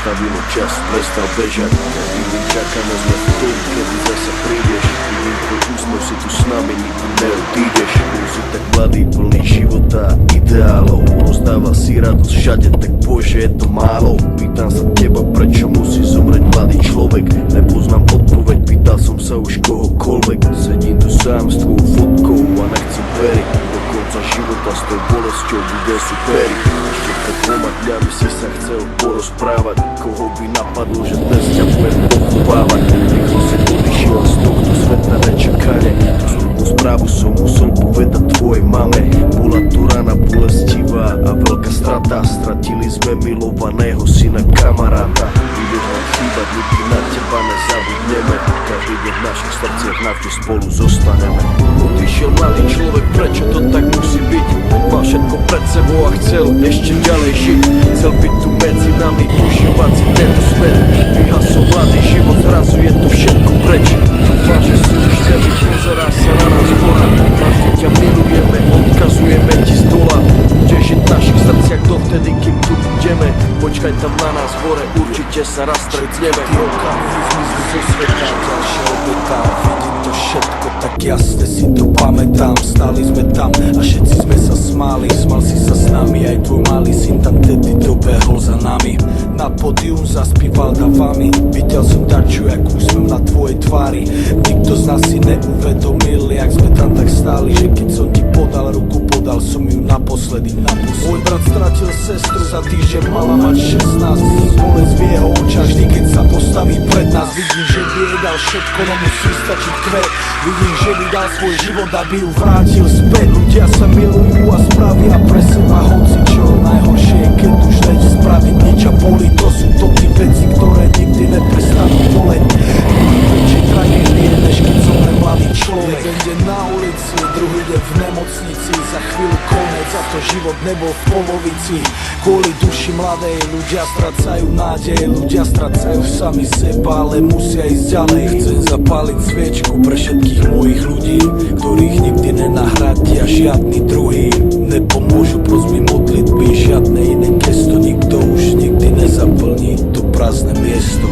zastavilo čas, prestal bežať. Každý deň čakáme sme v tom, kedy zasa prídeš. Vidím tvoj úsmev, si tu s nami, nikdy neodídeš. Si tak mladý, plný života a ideálov. Rozdával si radosť všade, tak bože, je to málo. Pýtam sa teba, prečo musí zomrieť mladý človek. Nepoznám odpoveď, pýtal som sa už kohokoľvek. Sedím tu sám s tvojou fotkou a nechcem veriť. Do konca života s tou bolesťou bude superiť. Ešte pred 2 dňami si sa chcel porozprávať. Koho by napadlo, že dnes ťa budem pochovávať. Rýchlo si odišiel z tohto sveta nečakane. Tú smutnú správu som musel povedať tvojej mame. Bola tu rana bolestivá a veľká strata. Stratili sme milovaného syna kamaráta. Budeš nám chýbať, nikdy na teba nezabudneme. Každý deň v našich srdciach navždy spolu zostaneme. Odišiel mladý človek, prečo to tak musí byť? Mal všetko pred sebou a chcel ešte ďalej žiť. Chcel byť tu medzi nami, užívať si tento svet. Vyhasol mladý život, zrazu je to všetko preč. Dúfam, že si už nevíš, pozerá sa na nás hora. Navždy ťa milujeme, odkazujeme ti z dola. Budeš žiť v našich srdciach dovtedy, kým tu budeme. Počkaj tam na nás hore, určite sa raz stretneme. Rokami vyzmizli zo sveta, ďalšia obeta. Vidím to všetko, tak jasne si to pamätám. Stáli sme tam a všetci sme sa smáli. Smal si sa s nami, aj tvoj malý syn tam tedy dobehol za nami. Na pódium zaspíval davami. Videl som darču, jak úsmev na tvojej tvári. Nikto z nás si neuvedomil, jak sme tam tak stáli. Že keď som ti podal ruku, podal som ju naposledy. Môj brat stratil sestru, za týždeň mala mať 16. Vidím bolesť v jeho očach, vždy keď sa postaví pred nás. Vidím, že by jej dal všetko, no musí stačiť kvet. Vidím, že by dal svoj život, aby ju vrátil späť. Ľudia sa milujú a spravia pre seba hocičo. Najhoršie je, keď už nejde spraviť nič a boli. To sú to tí veci, ktoré nikdy neprestanú boleť. Väčšej tragédie, než keď zomre mladý človek. Jeden deň na ulici, druhý deň v nemocnici. Za chvíľu konec, za to život nebol v polovici. Kvôli duši mladej ľudia strácajú nádej. Ľudia strácajú sami seba, ale musia ísť ďalej. Chcem zapáliť sviečku pre všetkých mojich ľudí, ktorých nikdy nenahradia žiadny druhý. Nepomôžu prosby modlitby, žiadne iné gesto. Nikto už nikdy nezaplní to prázdne miesto.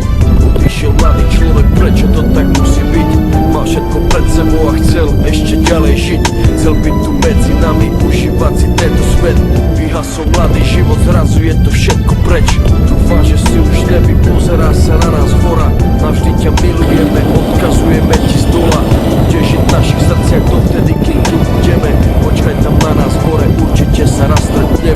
Odišiel mladý človek, prečo to tak musí byť? Mal všetko pred sebou a chcel ešte ďalej žiť. Chcel byť tu medzi nami, užívať si tento svet. Vyhasol mladý život, zrazu je to všetko preč. Dúfam, že si už neví, pozerá sa na nás hora. Navždy ťa milujeme, odkazujeme ti z dola. Budeš žiť v našich srdciach dovtedy, kým tu budeme. Počkaj tam na nás hore, určite sa raz stretneme.